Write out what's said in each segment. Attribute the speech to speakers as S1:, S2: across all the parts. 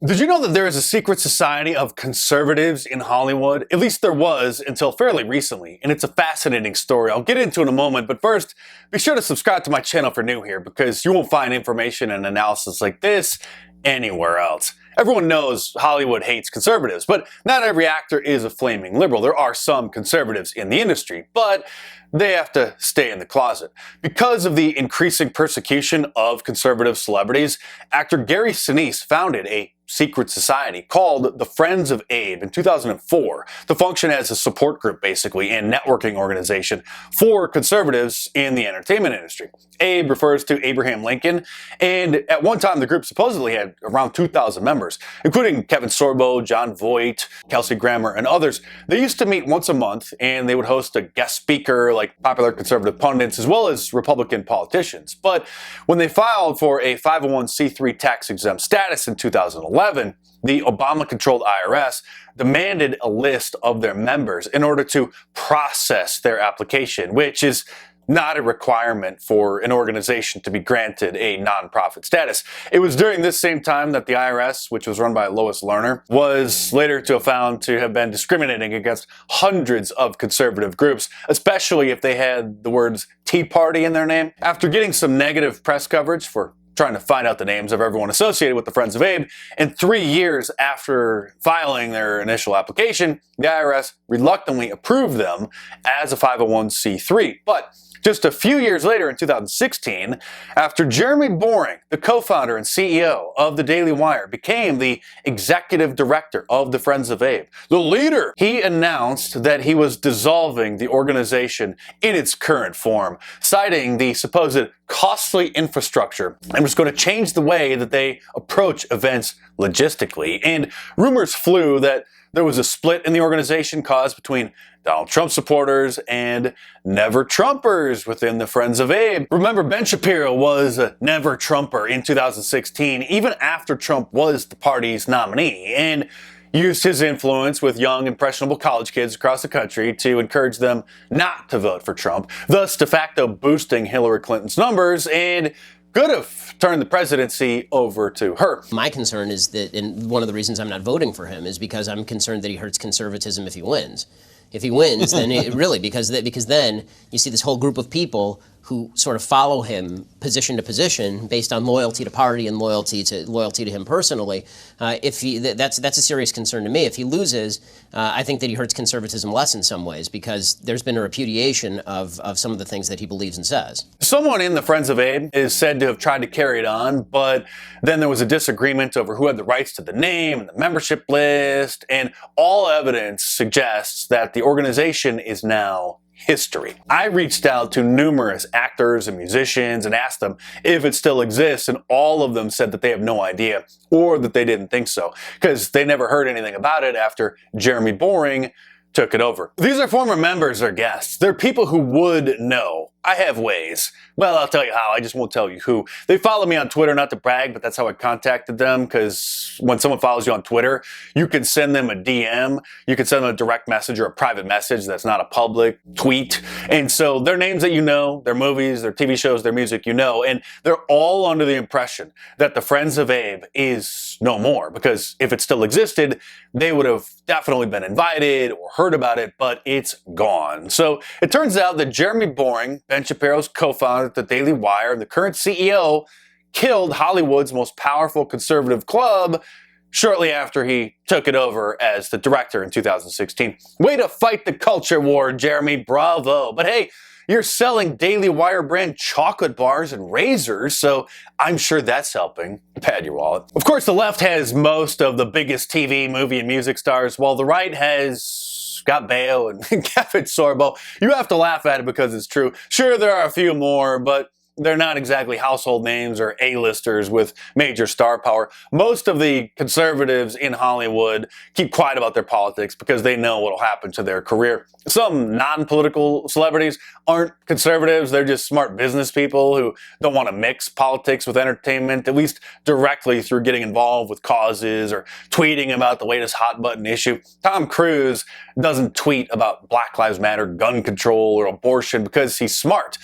S1: Did you know that there is a secret society of conservatives in Hollywood? At least there was until fairly recently, and it's a fascinating story. I'll get into it in a moment, but first, be sure to subscribe to my channel if you're new here, because you won't find information and analysis like this anywhere else. Everyone knows Hollywood hates conservatives, but not every actor is a flaming liberal. There are some conservatives in the industry, but they have to stay in the closet. Because of the increasing persecution of conservative celebrities, actor Gary Sinise founded a secret society called the Friends of Abe in 2004 to function as a support group, basically, and networking organization for conservatives in the entertainment industry. Abe refers to Abraham Lincoln, and at one time the group supposedly had around 2,000 members, including Kevin Sorbo, John Voight, Kelsey Grammer, and others. They used to meet once a month, and they would host a guest speaker like popular conservative pundits as well as Republican politicians. But when they filed for a 501c3 tax-exempt status in 2011, the Obama-controlled IRS demanded a list of their members in order to process their application, which is not a requirement for an organization to be granted a nonprofit status. It was during this same time that the IRS, which was run by Lois Lerner, was later found to have been discriminating against hundreds of conservative groups, especially if they had the words Tea Party in their name. After getting some negative press coverage for trying to find out the names of everyone associated with the Friends of Abe, and 3 years after filing their initial application, the IRS reluctantly approved them as a 501c3. But just a few years later, in 2016, after Jeremy Boring, the co-founder and CEO of the Daily Wire, became the executive director of the Friends of Abe, the leader, he announced that he was dissolving the organization in its current form, citing the supposed costly infrastructure and was going to change the way that they approach events logistically. And rumors flew that there was a split in the organization caused between Donald Trump supporters and Never Trumpers within the Friends of Abe. Remember, Ben Shapiro was a Never Trumper in 2016, even after Trump was the party's nominee, and used his influence with young, impressionable college kids across the country to encourage them not to vote for Trump, thus de facto boosting Hillary Clinton's numbers and could have turned the presidency over to her.
S2: My concern is that, and one of the reasons I'm not voting for him is because I'm concerned that he hurts conservatism if he wins. If he wins, then because then you see this whole group of people who sort of follow him position to position based on loyalty to party and loyalty to him personally. That's a serious concern to me. If he loses, I think that he hurts conservatism less in some ways because there's been a repudiation of some of the things that he believes and says.
S1: Someone in the Friends of Abe is said to have tried to carry it on, but then there was a disagreement over who had the rights to the name and the membership list, and all evidence suggests that the organization is now history. I reached out to numerous actors and musicians and asked them if it still exists, and all of them said that they have no idea or that they didn't think so because they never heard anything about it after Jeremy Boring took it over. These are former members or guests. They're people who would know. I have ways. Well, I'll tell you how. I just won't tell you who. They follow me on Twitter, not to brag, but that's how I contacted them, because when someone follows you on Twitter, you can send them a DM, you can send them a direct message or a private message that's not a public tweet. And so their names that you know, their movies, their TV shows, their music you know, and they're all under the impression that the Friends of Abe is no more, because if it still existed, they would have definitely been invited or heard about it, but it's gone. So it turns out that Jeremy Boring, Ben Shapiro's co-founder at the Daily Wire and the current CEO, killed Hollywood's most powerful conservative club shortly after he took it over as the director in 2016. Way to fight the culture war, Jeremy. Bravo. But hey, you're selling Daily Wire brand chocolate bars and razors, so I'm sure that's helping pad your wallet. Of course, the left has most of the biggest TV, movie, and music stars, while the right has Scott Baio and Kevin Sorbo. You have to laugh at it because it's true. Sure, there are a few more, but they're not exactly household names or A-listers with major star power. Most of the conservatives in Hollywood keep quiet about their politics because they know what will happen to their career. Some non-political celebrities aren't conservatives. They're just smart business people who don't want to mix politics with entertainment, at least directly through getting involved with causes or tweeting about the latest hot-button issue. Tom Cruise doesn't tweet about Black Lives Matter, gun control, or abortion because he's smart.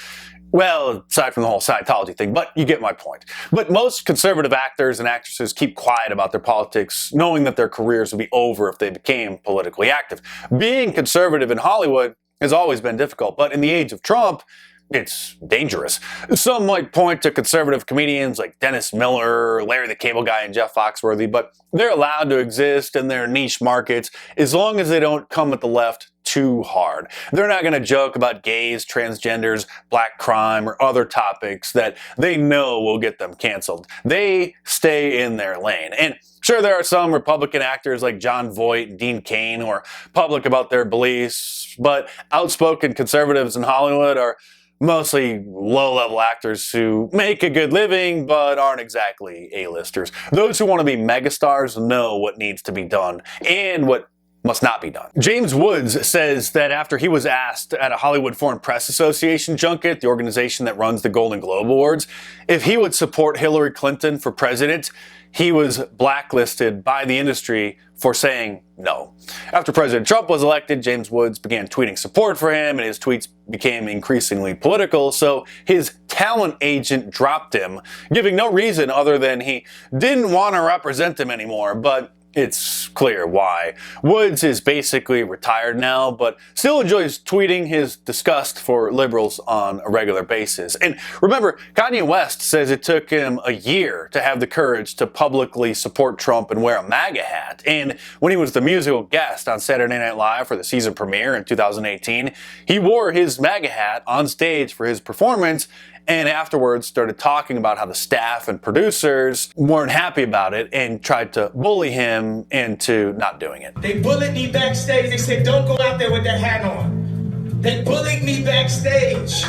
S1: Well, aside from the whole Scientology thing, but you get my point. But most conservative actors and actresses keep quiet about their politics, knowing that their careers would be over if they became politically active. Being conservative in Hollywood has always been difficult, but in the age of Trump, it's dangerous. Some might point to conservative comedians like Dennis Miller, Larry the Cable Guy, and Jeff Foxworthy, but they're allowed to exist in their niche markets as long as they don't come at the left too hard. They're not going to joke about gays, transgenders, black crime, or other topics that they know will get them canceled. They stay in their lane. And sure, there are some Republican actors like Jon Voight and Dean Cain who are public about their beliefs, but outspoken conservatives in Hollywood are mostly low-level actors who make a good living but aren't exactly A-listers. Those who want to be megastars know what needs to be done and what must not be done. James Woods says that after he was asked at a Hollywood Foreign Press Association junket, the organization that runs the Golden Globe Awards, if he would support Hillary Clinton for president, he was blacklisted by the industry for saying no. After President Trump was elected, James Woods began tweeting support for him, and his tweets became increasingly political, so his talent agent dropped him, giving no reason other than he didn't want to represent him anymore, but it's clear why. Woods is basically retired now, but still enjoys tweeting his disgust for liberals on a regular basis. And remember, Kanye West says it took him a year to have the courage to publicly support Trump and wear a MAGA hat. And when he was the musical guest on Saturday Night Live for the season premiere in 2018, he wore his MAGA hat on stage for his performance, and afterwards started talking about how the staff and producers weren't happy about it and tried to bully him into not doing it.
S3: They bullied me backstage. They said, don't go out there with that hat on. They bullied me backstage.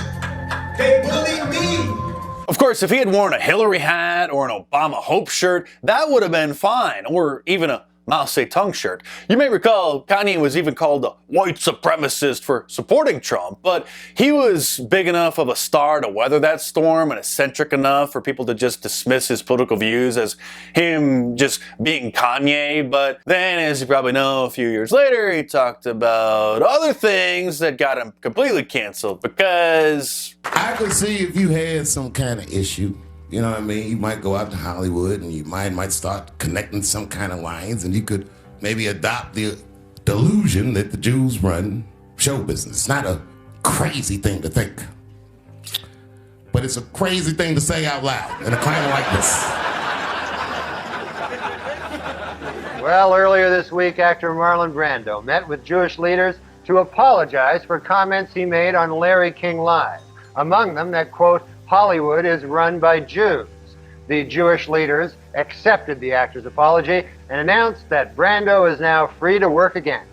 S3: They bullied me.
S1: Of course, if he had worn a Hillary hat or an Obama Hope shirt, that would have been fine, or even a Mao Zedong shirt. You may recall Kanye was even called a white supremacist for supporting Trump, but he was big enough of a star to weather that storm and eccentric enough for people to just dismiss his political views as him just being Kanye. But then, as you probably know, a few years later, he talked about other things that got him completely canceled because
S4: I could see if you had some kind of issue. You know what I mean? You might go out to Hollywood and you might start connecting some kind of lines, and you could maybe adopt the delusion that the Jews run show business. It's not a crazy thing to think, but it's a crazy thing to say out loud in a climate like this.
S5: Well, earlier this week, actor Marlon Brando met with Jewish leaders to apologize for comments he made on Larry King Live. Among them, that, quote, Hollywood is run by Jews. The Jewish leaders accepted the actor's apology and announced that Brando is now free to work again.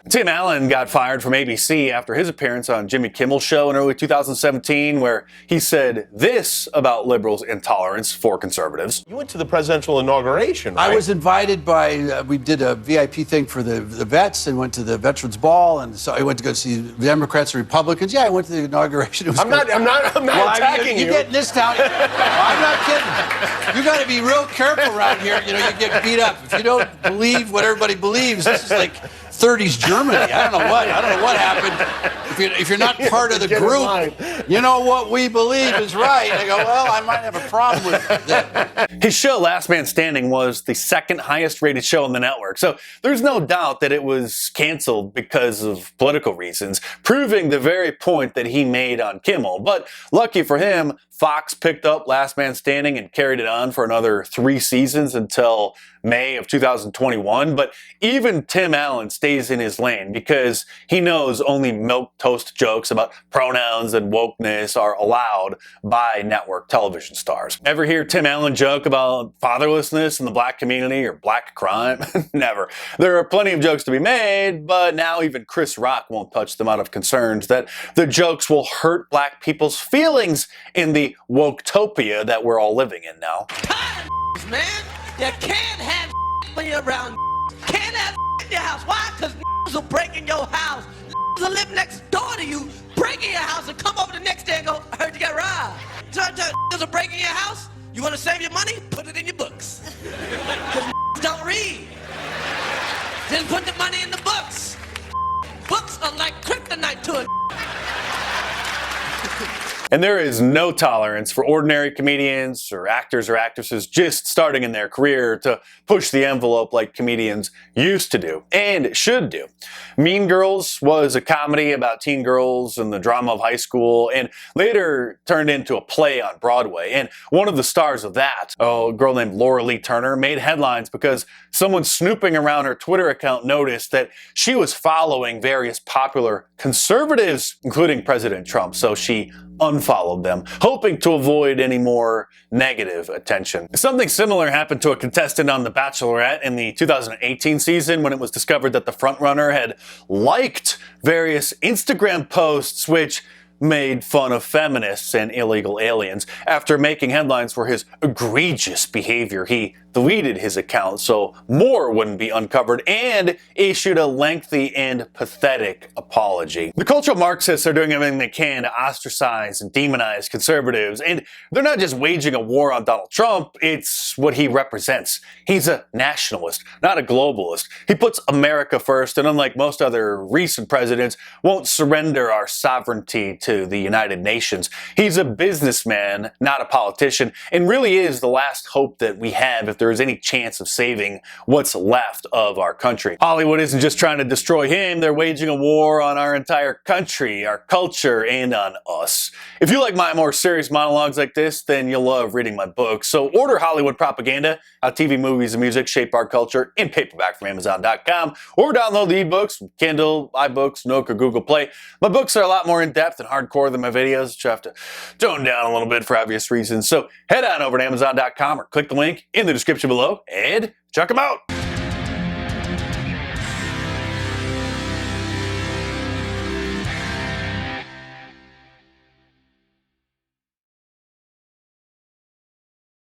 S1: Tim Allen got fired from ABC after his appearance on Jimmy Kimmel's show in early 2017, where he said this about liberals' intolerance for conservatives.
S6: You went to the presidential inauguration, right?
S7: I was invited by, we did a VIP thing for the vets and went to the Veterans Ball, and so I went to go see Democrats and Republicans. Yeah, I went to the inauguration. It was
S6: I'm not attacking you.
S7: You get in this town. I'm not kidding. You got to be real careful around here. You know, you get beat up. If you don't believe what everybody believes, this is like 30s Germany. I don't know what happened. If you're not part of the group, you know what we believe is right. I go, well, I might have a problem with that.
S1: His show, Last Man Standing, was the second highest rated show on the network, so there's no doubt that it was canceled because of political reasons, proving the very point that he made on Kimmel. But lucky for him, Fox picked up Last Man Standing and carried it on for another 3 seasons until May of 2021. But even Tim Allen stays in his lane because he knows only milquetoast jokes about pronouns and wokeness are allowed by network television stars. Ever hear Tim Allen joke about fatherlessness in the black community or black crime? Never. There are plenty of jokes to be made, but now even Chris Rock won't touch them out of concerns that the jokes will hurt black people's feelings in the woketopia that we're all living in now.
S8: Man, you can't have when you're around. Can't have in your house. Why? Because will break in your house. Will live next door to you, break in your house, and come over the next day and go, I heard you got robbed. Will break in your house. You want to save your money? Put it in your books. Because don't read. Just put the money in the books.
S1: And there is no tolerance for ordinary comedians or actors or actresses just starting in their career to push the envelope like comedians used to do and should do. Mean Girls was a comedy about teen girls and the drama of high school, and later turned into a play on Broadway. And one of the stars of that, a girl named Laura Lee Turner, made headlines because someone snooping around her Twitter account noticed that she was following various popular conservatives, including President Trump, so she unfollowed them, hoping to avoid any more negative attention. Something similar happened to a contestant on The Bachelorette in the 2018 season when it was discovered that the frontrunner had liked various Instagram posts which made fun of feminists and illegal aliens. After making headlines for his egregious behavior, he deleted his account so more wouldn't be uncovered and issued a lengthy and pathetic apology. The cultural Marxists are doing everything they can to ostracize and demonize conservatives, and they're not just waging a war on Donald Trump, it's what he represents. He's a nationalist, not a globalist. He puts America first, and unlike most other recent presidents, won't surrender our sovereignty to the United Nations. He's a businessman, not a politician, and really is the last hope that we have if there is any chance of saving what's left of our country. Hollywood isn't just trying to destroy him, they're waging a war on our entire country, our culture, and on us. If you like my more serious monologues like this, then you'll love reading my books. So order Hollywood Propaganda, How TV, Movies, and Music Shape Our Culture in paperback from Amazon.com, or download the ebooks from Kindle, iBooks, Nook, or Google Play. My books are a lot more in-depth and hardcore than my videos, which I have to tone down a little bit for obvious reasons. So head on over to Amazon.com or click the link in the description below and check them out.